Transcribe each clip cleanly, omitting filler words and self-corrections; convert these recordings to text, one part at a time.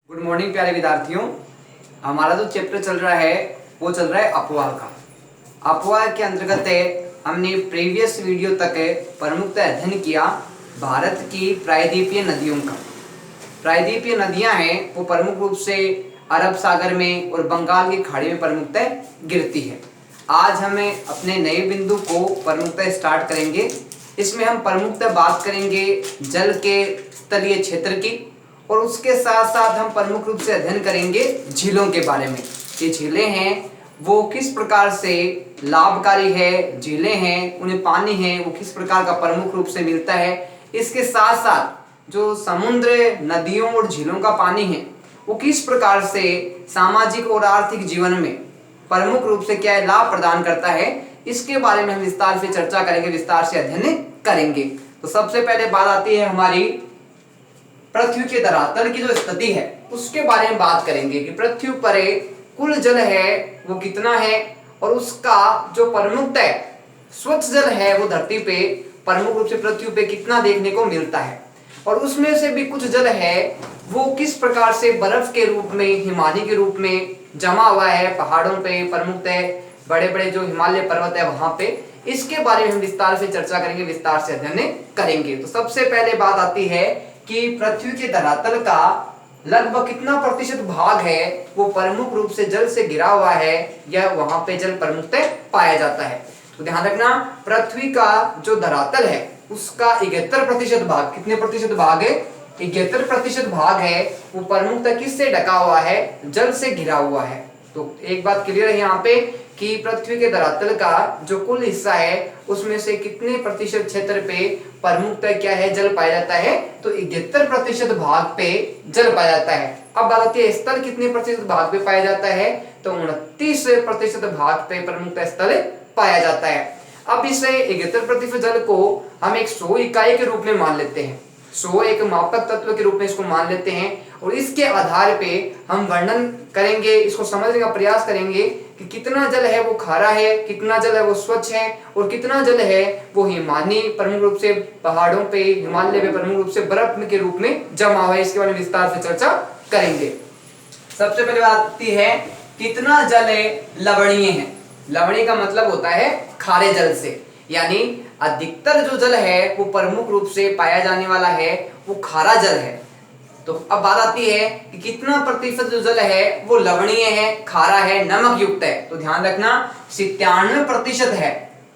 Good morning प्यारे विद्यार्थियों। हमारा जो चैप्टर चल रहा है वो चल रहा है अपवाह का। अपवाह के अंतर्गत हमने प्रीवियस वीडियो तक प्रमुखतः अध्ययन किया भारत की प्रायद्वीपीय नदियों का। प्रायद्वीपीय नदियां हैं वो प्रमुख रूप से अरब सागर में और बंगाल की खाड़ी में प्रमुखतः गिरती है। आज हमें अपने नए बिंदु को प्रमुखतः स्टार्ट करेंगे। इसमें हम प्रमुखतः बात करेंगे जल के तलीय क्षेत्र की और उसके साथ साथ हम प्रमुख रूप से अध्ययन करेंगे झीलों के बारे में। ये झीलें हैं वो किस प्रकार से लाभकारी है, झीलें हैं उन्हें पानी है वो किस प्रकार का प्रमुख रूप से मिलता है। इसके साथ साथ जो समुद्र, नदियों और झीलों का पानी है वो किस प्रकार से सामाजिक और आर्थिक जीवन में प्रमुख रूप से क्या लाभ प्रदान करता है, इसके बारे में हम विस्तार से चर्चा करेंगे, विस्तार से अध्ययन करेंगे। तो सबसे पहले बात आती है हमारी पृथ्वी के धरातल की जो स्थिति है उसके बारे में बात करेंगे कि पृथ्वी पर कुल जल है वो कितना है और उसका जो प्रमुखतः स्वच्छ जल है वो धरती पे प्रमुख रूप से पृथ्वी पे कितना देखने को मिलता है और उसमें से भी कुछ जल है वो किस प्रकार से बर्फ के रूप में, हिमानी के रूप में जमा हुआ है पहाड़ों पे, प्रमुखतः बड़े बड़े जो हिमालय पर्वत है वहां पे। इसके बारे में हम विस्तार से चर्चा करेंगे, विस्तार से अध्ययन करेंगे। तो सबसे पहले बात आती है कि पृथ्वी के धरातल का लगभग कितना प्रतिशत भाग है वो प्रमुख रूप से जल से घिरा हुआ है या वहां पे जल प्रमुखतः पाया जाता है। तो ध्यान रखना, पृथ्वी का जो धरातल है उसका 71% भाग, कितने प्रतिशत भाग है? 71% भाग है वो प्रमुखतः किससे ढका हुआ है? जल से घिरा हुआ है। तो एक बात क्लियर है यहाँ पे कि पृथ्वी के धरातल का जो कुल हिस्सा है उसमें से कितने प्रतिशत क्षेत्र पे प्रमुखतः क्या है? जल पाया जाता है। तो 71% भाग पे जल पाया जाता है। अब बात आती है स्थल कितने प्रतिशत भाग पे पाया जाता है? तो 29% भाग पे प्रमुखतः स्थल पाया जाता है। अब इस 71% जल को हम एक 100 इकाई के रूप में मान लेते हैं, 100 एक मापक तत्व के रूप में इसको मान लेते हैं और इसके आधार पे हम वर्णन करेंगे, इसको समझने का प्रयास करेंगे कि कितना जल है वो खारा है, कितना जल है वो स्वच्छ है और कितना जल है वो हिमानी प्रमुख रूप से पहाड़ों पे, हिमालय पे प्रमुख रूप से बर्फ के रूप में जमा हुआ है। इसके बारे में विस्तार से चर्चा करेंगे। सबसे पहले बात आती है कितना जल लवणीय है। लवणीय का मतलब होता है खारे जल से, यानी अधिकतर जो जल है वो प्रमुख रूप से पाया जाने वाला है वो खारा जल है। तो अब बात आती है कि कितना प्रतिशत जो जल है वो लवणीय है, खारा है, नमक युक्त है। तो ध्यान रखना 97% है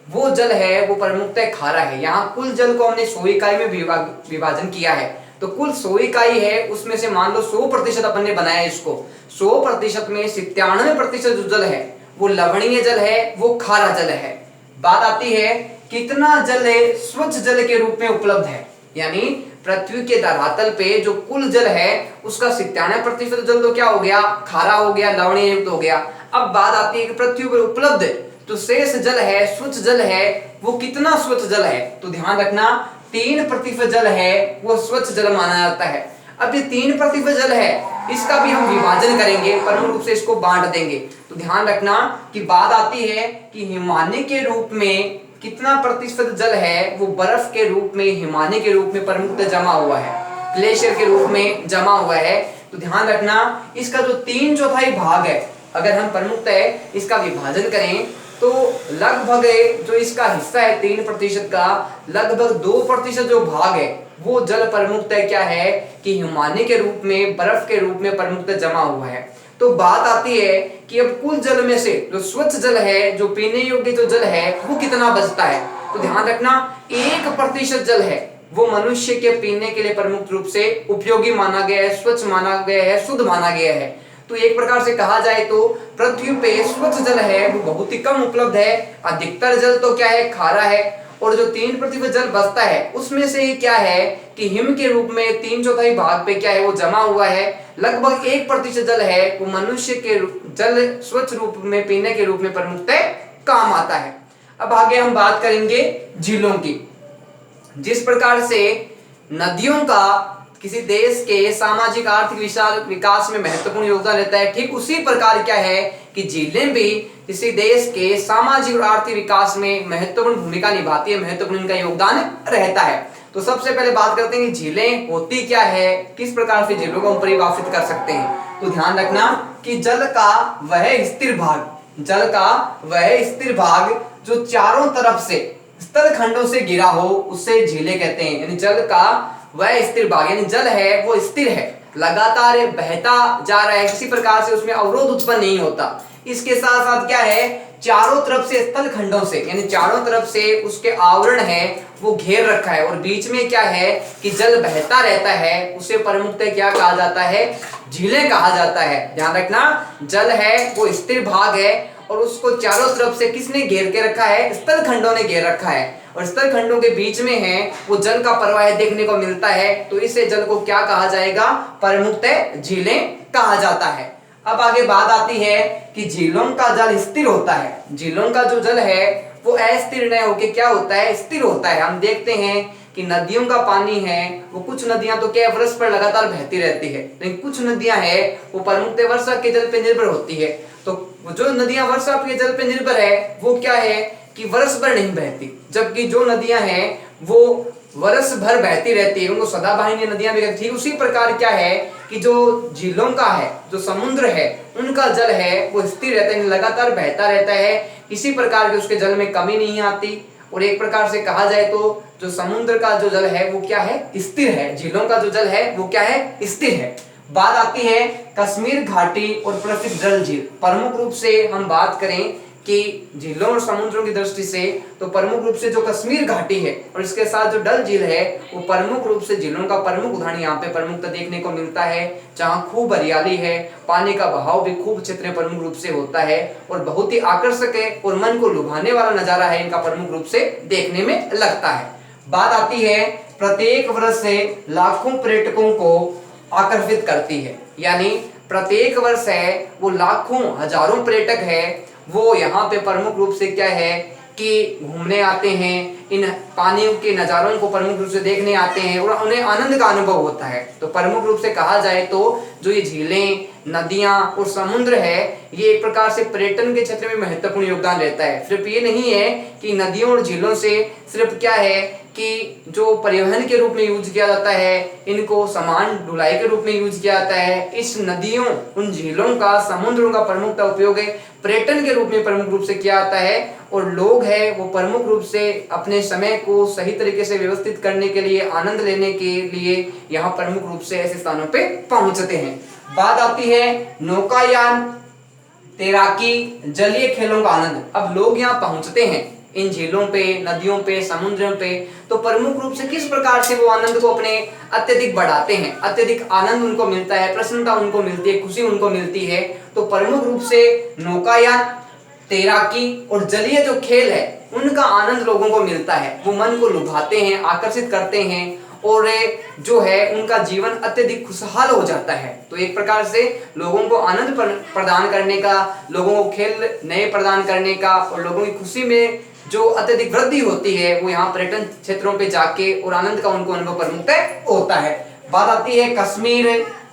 वो जल है वो प्रमुखतः खारा है। यहाँ कुल जल को हमने 100 इकाई में विभाजन किया है। तो कुल 100 इकाई है उसमें से मान लो 100% अपन ने बनाया इसको, 100% में 97% जो जल है वो लवणीय जल है, वो खारा जल है। बात आती है कितना जल स्वच्छ जल के रूप में उपलब्ध है, यानी पृथ्वी के धरातल पे जो कुल जल है उसका 97% जल तो क्या हो गया? खारा हो गया, लवणीय युक्त हो गया। अब बात आती है कि पृथ्वी पर उपलब्ध जो शेष जल है, स्वच्छ जल है, वो कितना स्वच्छ जल है? तो ध्यान रखना 3% जल है वो स्वच्छ जल माना जाता है। अब ये 3% जल है इसका भी हम विभाजन करेंगे, प्रमुख रूप से इसको बांट देंगे। तो ध्यान रखना कि बात आती है कि हिमानी के रूप में कितना प्रतिशत जल है वो बर्फ के रूप में, हिमानी के रूप में प्रमुखतः जमा हुआ है, ग्लेशियर के रूप में जमा हुआ है। तो ध्यान रखना इसका जो 3/4 भाग है अगर हम प्रमुखतः इसका विभाजन करें तो लगभग जो इसका हिस्सा है 3% का, लगभग 2% जो भाग है वो जल प्रमुखतः क्या है कि हिमानी के रूप में, बर्फ के रूप में प्रमुखतः जमा हुआ है। तो बात आती है कि अब कुल जल में से जो स्वच्छ जल है, जो पीने योग्य जो जल है वो कितना बचता है? तो ध्यान रखना 1% जल है वो मनुष्य के पीने के लिए प्रमुख रूप से उपयोगी माना गया है, स्वच्छ माना गया है, शुद्ध माना गया है। तो एक प्रकार से कहा जाए तो पृथ्वी पे स्वच्छ जल है वो बहुत ही कम उपलब्ध है। अधिकतर जल तो क्या है? खारा है। और जो 3% जल बचता है उसमें से ही क्या है कि हिम के रूप में 3/4 भाग पे क्या है वो जमा हुआ है। लगभग 1% जल है वो मनुष्य के जल स्वच्छ रूप में, पीने के रूप में प्रमुखतः काम आता है। अब आगे हम बात करेंगे झीलों की। जिस प्रकार से नदियों का किसी देश के सामाजिक आर्थिक विकास में महत्वपूर्ण योगदान रहता है, ठीक उसी प्रकार क्या है कि झीलें भी किसी देश के सामाजिक और आर्थिक विकास में महत्वपूर्ण भूमिका निभाती है, महत्वपूर्ण इनका योगदान रहता है। तो सबसे पहले बात करते हैं कि झीलें होती क्या है, किस प्रकार से झीलों को हम परिभाषित कर सकते हैं। तो ध्यान रखना कि जल का वह स्थिर भाग जो चारों तरफ से स्थल खंडों से घिरा हो उससे झीलें कहते हैं। यानी जल का वह स्थिर भाग, यानी जल है वो स्थिर है, लगातार बहता जा रहा है, किसी प्रकार से उसमें अवरोध उत्पन्न नहीं होता। इसके साथ साथ क्या है, चारों तरफ से स्थल खंडों से, यानी चारों तरफ से उसके आवरण है वो घेर रखा है, और बीच में क्या है कि जल बहता रहता है, उसे प्रमुखतः क्या कहा जाता है, झीलें कहा जाता है। ध्यान रखना, जल है वो स्थिर भाग है और उसको चारों तरफ से किसने घेर के रखा है, स्थल खंडों ने घेर रखा है, और स्थल खंडों के बीच में है वो जल का प्रवाह देखने को मिलता है। तो इसे जल को क्या कहा जाएगा, प्रमुखतः झीलें कहा जाता है। अब आगे बात आती है कि झीलों का जल स्थिर होता है। झीलों का जो जल है वो अस्थिर न होके क्या होता है, स्थिर होता है। हम देखते हैं कि नदियों का पानी है वो, कुछ नदियां तो क्या वर्ष पर लगातार बहती रहती है, लेकिन कुछ नदियां है वो प्रमुखतः वर्षा के जल पर निर्भर होती है। तो जो नदियां वर्षा के जल पर निर्भर है वो क्या है कि वर्ष भर नहीं बहती, जबकि जो नदियां हैं वो वर्ष भर बहती रहती है, उनको सदाबहानी नदियां भी कहती है। उसी प्रकार क्या है कि जो झीलों का है, जो समुद्र है, उनका जल है वो स्थिर रहता है, लगातार बहता रहता है, किसी प्रकार के उसके जल में कमी नहीं आती। और एक प्रकार से कहा जाए तो जो समुद्र का जो जल है वो क्या है, स्थिर है। झीलों का जो जल है वो क्या है, स्थिर है। बात आती है कश्मीर घाटी और प्रसिद्ध डल झील। प्रमुख रूप से हम बात करें कि झीलों और समुद्रों की दृष्टि से तो प्रमुख रूप से जो कश्मीर घाटी है और इसके साथ जो डल झील है वो प्रमुख रूप से झीलों का प्रमुख उदाहरण यहाँ पे प्रमुखता देखने को मिलता है, जहाँ खूब हरियाली है, पानी का बहाव भी खूब क्षेत्र में प्रमुख रूप से होता है और बहुत ही आकर्षक है और मन को लुभाने वाला नजारा है इनका प्रमुख रूप से देखने में लगता है। बात आती है प्रत्येक वर्ष से लाखों पर्यटकों को आकर्षित करती है, यानी प्रत्येक वर्ष है वो लाखों हजारों पर्यटक है वो यहाँ पे प्रमुख रूप से क्या है कि घूमने आते हैं, इन पानी के नज़ारों को प्रमुख रूप से देखने आते हैं और उन्हें आनंद का अनुभव होता है। तो प्रमुख रूप से कहा जाए तो जो ये झीलें, नदियाँ और समुद्र है ये एक प्रकार से पर्यटन के क्षेत्र में महत्वपूर्ण योगदान रहता है। सिर्फ ये नहीं है कि नदियों और झीलों से सिर्फ क्या है कि जो परिवहन के रूप में यूज किया जाता है, इनको सामान ढुलाई के रूप में यूज किया जाता है। इस नदियों, उन झीलों का, समुद्रों का प्रमुखता उपयोग है पर्यटन के रूप में प्रमुख रूप से किया जाता है, और लोग है वो प्रमुख रूप से अपने समय को सही तरीके से व्यवस्थित करने के लिए, आनंद लेने के लिए यहाँ प्रमुख रूप से ऐसे स्थानों पे पहुंचते हैं। बात आती है नौकायान, तैराकी, जलीय खेलों का आनंद। अब लोग यहाँ पहुंचते हैं इन झीलों पे, नदियों पे, समुद्रों पे, तो प्रमुख रूप से किस प्रकार से वो आनंद को अपने अत्यधिक बढ़ाते हैं, अत्यधिक आनंद उनको मिलता है, प्रसन्नता उनको मिलती है, खुशी उनको मिलती है। तो प्रमुख रूप से नौकायान, तैराकी और जलीय जो खेल है उनका आनंद लोगों को मिलता है, वो मन को लुभाते हैं, आकर्षित करते हैं और जो है उनका जीवन अत्यधिक खुशहाल हो जाता है। तो एक प्रकार से लोगों को आनंद प्रदान करने का, लोगों को खेल नए प्रदान करने का और लोगों की खुशी में जो अत्यधिक वृद्धि होती है वो यहाँ पर्यटन क्षेत्रों पे जाके और आनंद का उनको अनुभव प्रमुखतः होता है। बात आती है कश्मीर,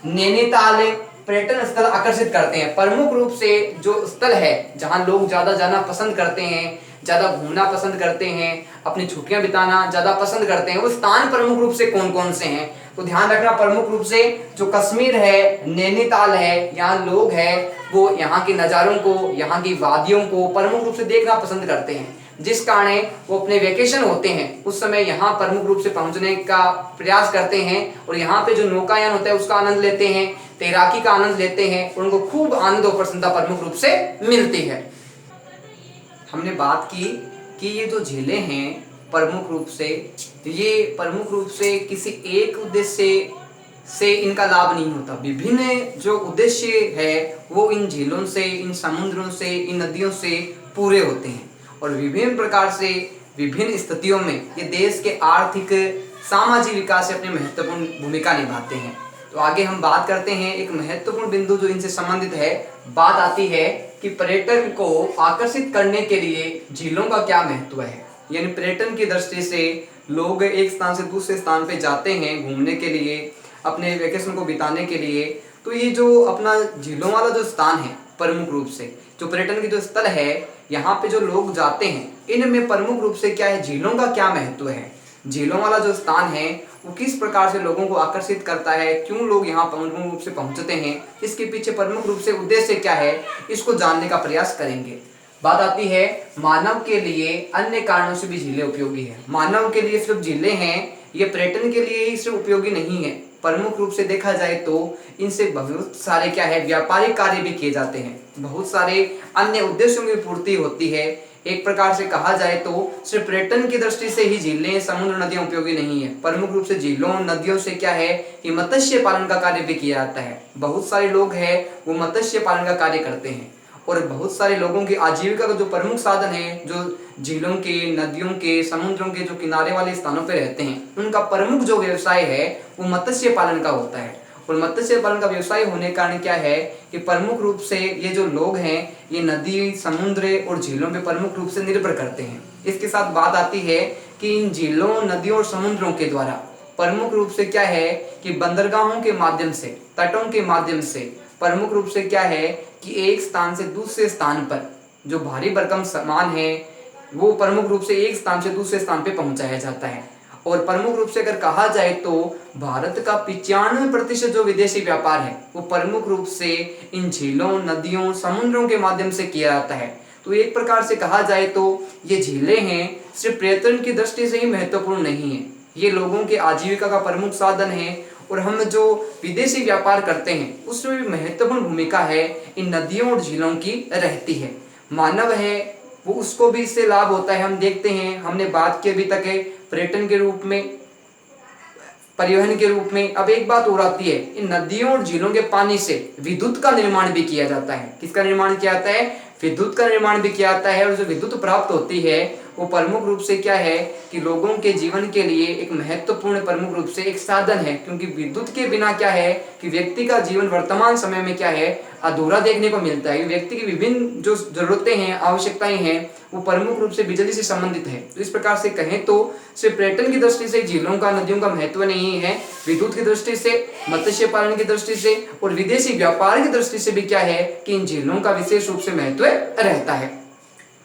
नैनीताल, पर्यटन स्थल आकर्षित करते हैं। प्रमुख रूप से जो स्थल है जहाँ लोग ज्यादा जाना पसंद करते हैं, ज्यादा घूमना पसंद करते हैं, अपनी छुट्टियां बिताना ज्यादा पसंद करते हैं, वो स्थान प्रमुख रूप से कौन कौन से हैं, तो ध्यान रखना प्रमुख रूप से जो कश्मीर है, नैनीताल है, यहाँ लोग हैं वो यहाँ के नज़ारों को, यहाँ की वादियों को प्रमुख रूप से देखना पसंद करते हैं, जिस कारण वो अपने वेकेशन होते हैं उस समय यहाँ प्रमुख रूप से पहुँचने का प्रयास करते हैं और यहाँ पे जो नौकायान होता है उसका आनंद लेते हैं, तैराकी का आनंद लेते हैं और उनको खूब आनंद और प्रसन्नता प्रमुख रूप से मिलती है। हमने बात की कि ये जो झीलें हैं प्रमुख रूप से, ये प्रमुख रूप से किसी एक उद्देश्य से इनका लाभ नहीं होता, विभिन्न जो उद्देश्य है वो इन झीलों से, इन समुद्रों से, इन नदियों से पूरे होते हैं और विभिन्न प्रकार से विभिन्न स्थितियों में ये देश के आर्थिक, सामाजिक विकास से अपनी महत्वपूर्ण भूमिका निभाते हैं। तो आगे हम बात करते हैं एक महत्वपूर्ण बिंदु जो इनसे संबंधित है। बात आती है कि पर्यटन को आकर्षित करने के लिए झीलों का क्या महत्व है, यानी पर्यटन की दृष्टि से लोग एक स्थान से दूसरे स्थान पे जाते हैं घूमने के लिए, अपने वेकेशन को बिताने के लिए। तो ये जो अपना झीलों वाला जो स्थान है प्रमुख रूप से जो पर्यटन की जो स्थल है, यहाँ पे जो लोग जाते हैं इनमें प्रमुख रूप से क्या है, झीलों का क्या महत्व है। झीलों वाला जो स्थान है वो किस प्रकार से लोगों को आकर्षित करता है, क्यों लोग यहाँ प्रमुख रूप से पहुंचते हैं, इसके पीछे प्रमुख रूप से उद्देश्य क्या है, इसको जानने का प्रयास करेंगे। बात आती है मानव के लिए अन्य कारणों से भी झीलें उपयोगी है। मानव के लिए सिर्फ झीलें हैं, ये पर्यटन के लिए ही सिर्फ उपयोगी नहीं है। प्रमुख रूप से देखा जाए तो इनसे बहुत सारे क्या है व्यापारिक कार्य भी किए जाते हैं, बहुत सारे अन्य उद्देश्यों की पूर्ति होती है। एक प्रकार से कहा जाए तो सिर्फ पर्यटन की दृष्टि से ही झीलें, समुद्र, नदियां उपयोगी नहीं है। प्रमुख रूप से झीलों, नदियों से क्या है कि मत्स्य पालन का कार्य भी किया जाता है। बहुत सारे लोग हैं वो मत्स्य पालन का कार्य करते हैं और बहुत सारे लोगों की आजीविका का जो प्रमुख साधन है, जो झीलों के, नदियों के, समुद्रों के जो किनारे वाले स्थानों पर रहते हैं, उनका प्रमुख जो व्यवसाय है वो मत्स्य पालन का होता है। और मत्स्य पालन का व्यवसाय होने के कारण क्या है कि प्रमुख रूप से ये जो लोग हैं ये नदी, समुद्र और झीलों पे प्रमुख रूप से निर्भर करते हैं। इसके साथ बात आती है कि इन झीलों, नदियों और समुद्रों के द्वारा प्रमुख रूप से क्या है कि बंदरगाहों के माध्यम से, तटों के माध्यम से प्रमुख रूप से क्या है कि एक स्थान से दूसरे स्थान पर जो भारी भरकम सामान है वो प्रमुख रूप से एक स्थान से दूसरे स्थान पे पहुंचाया जाता है। और प्रमुख रूप से अगर कहा जाए तो भारत का 95% जो विदेशी व्यापार है वो प्रमुख रूप से इन झीलों, नदियों, समुद्रों के माध्यम से किया जाता है। तो एक प्रकार से कहा जाए तो ये झीलें हैं सिर्फ पर्यटन की दृष्टि से ही महत्वपूर्ण नहीं है, ये लोगों के आजीविका का प्रमुख साधन है। और हम जो विदेशी व्यापार करते हैं उसमें भी महत्वपूर्ण भूमिका है इन नदियों और झीलों की रहती है। मानव है वो उसको भी इससे लाभ होता है। हम देखते हैं, हमने बात की अभी तक है पर्यटन के रूप में, परिवहन के रूप में। अब एक बात और आती है, इन नदियों और झीलों के पानी से विद्युत का निर्माण भी किया जाता है। किसका निर्माण किया जाता है? विद्युत का निर्माण भी किया जाता है। और जो विद्युत प्राप्त होती है वो प्रमुख रूप से क्या है कि लोगों के जीवन के लिए एक महत्वपूर्ण प्रमुख रूप से एक साधन है, क्योंकि विद्युत के बिना क्या है कि व्यक्ति का जीवन वर्तमान समय में क्या है अधूरा देखने को मिलता है। व्यक्ति की विभिन्न जो जरूरतें हैं, आवश्यकताएं हैं, वो प्रमुख रूप से बिजली से संबंधित है। तो इस प्रकार से कहें तो सिर्फ पर्यटन की दृष्टि से झीलों का, नदियों का महत्व नहीं है, विद्युत की दृष्टि से, मत्स्य पालन की दृष्टि से और विदेशी व्यापार की दृष्टि से भी क्या है कि इन झीलों का विशेष रूप से महत्व रहता है।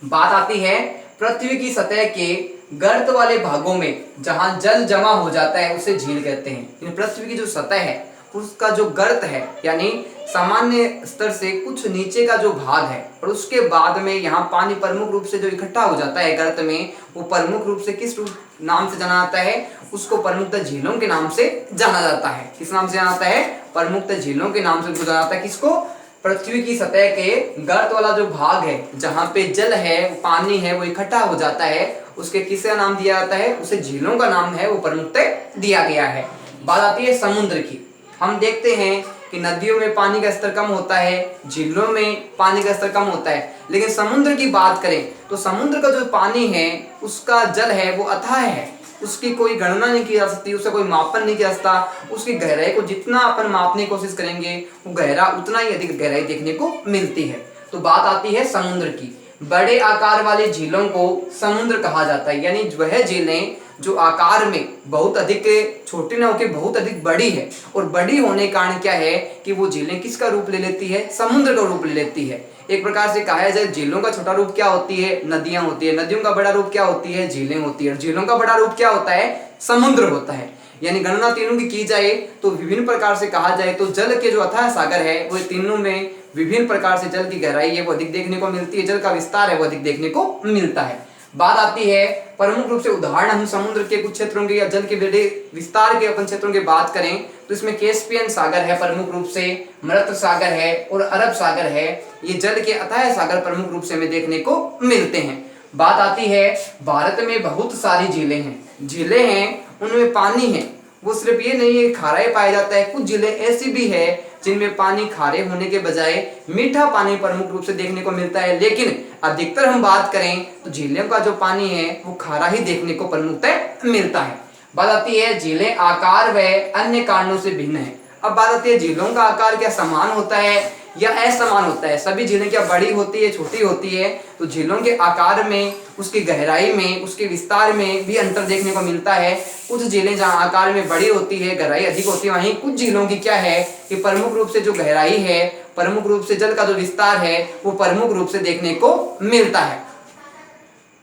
बात आती है पृथ्वी की सतह के गर्त वाले भागों में जहां जल जमा हो जाता है उसे झील कहते हैं। इन पृथ्वी की जो सतह है उसका जो गर्त है यानी सामान्य स्तर से कुछ नीचे का जो भाग है और उसके बाद में यहाँ पानी प्रमुख रूप से जो इकट्ठा हो जाता है गर्त में, वो प्रमुख रूप से किस नाम से जाना जाता है? उसको प्रमुखतः झीलों के नाम से जाना जाता है। किस नाम से जाना जाता है? प्रमुखतः झीलों के नाम से उसको जाना जाता है। किसको? पृथ्वी की सतह के गर्त वाला जो भाग है जहाँ पे जल है, पानी है, वो इकट्ठा हो जाता है, उसके किसका नाम दिया जाता है? उसे झीलों का नाम है वो प्रमुखतः दिया गया है। बात आती है समुद्र की। हम देखते हैं कि नदियों में पानी का स्तर कम होता है, झीलों में पानी का स्तर कम होता है, लेकिन समुद्र की बात करें तो समुद्र का जो पानी है उसका जल है वो अथाह है, उसकी कोई गणना नहीं की जा सकती, उसका कोई मापन नहीं किया जा सकता। उसकी गहराई को जितना अपन मापने की कोशिश करेंगे वो गहरा उतना ही अधिक गहराई देखने को मिलती है। तो बात आती है समुद्र की। बड़े आकार वाली झीलों को समुद्र कहा जाता है, यानी वह झीलें जो आकार में बहुत अधिक छोटी ना होकर बहुत अधिक बड़ी है, और बड़ी होने के कारण क्या है कि वो झीलें किसका रूप ले लेती है? समुद्र का रूप ले लेती है। एक प्रकार से कहा जाए झीलों का छोटा रूप क्या होती है? नदियां होती है। नदियों का बड़ा रूप क्या होती है? झीलें होती है। और झीलों का बड़ा रूप क्या होता है? समुद्र होता है। यानी गणना तीनों की जाए तो विभिन्न प्रकार से कहा जाए तो जल के जो अथाह सागर है वो तीनों में विभिन्न प्रकार से जल की गहराई है वो अधिक देखने को मिलती है, जल का विस्तार है वो अधिक देखने को मिलता है। बात आती है प्रमुख रूप से उदाहरण हम समुद्र के कुछ क्षेत्रों के या जल के बड़े विस्तार के अपन क्षेत्रों की बात करें तो इसमें कैस्पियन सागर है प्रमुख रूप से, मृत सागर है और अरब सागर है। ये जल के अथाह सागर प्रमुख रूप से हमें देखने को मिलते हैं। बात आती है भारत में बहुत सारी झीलें हैं। झीलें हैं उनमें पानी है वो सिर्फ ये नहीं है खारा ही पाया जाता है, कुछ झीलें ऐसी भी है जिनमें पानी खारे होने के बजाय मीठा पानी प्रमुख रूप से देखने को मिलता है। लेकिन अधिकतर हम बात करें तो झीलों का जो पानी है वो खारा ही देखने को प्रमुखतः मिलता है। बात आती है झीलें आकार व अन्य कारणों से भिन्न है। अब बात आती है झीलों का आकार क्या समान होता है या असमान होता है? सभी झीलें क्या बड़ी होती है, छोटी होती है? तो झीलों के आकार में, उसकी गहराई में, उसके विस्तार में भी अंतर देखने को मिलता है। कुछ झीलें जहाँ आकार में बड़ी होती है, गहराई अधिक होती है, वहीं कुछ झीलों की क्या है कि प्रमुख रूप से जो गहराई है, प्रमुख रूप से जल का जो विस्तार है वो प्रमुख रूप से देखने को मिलता है।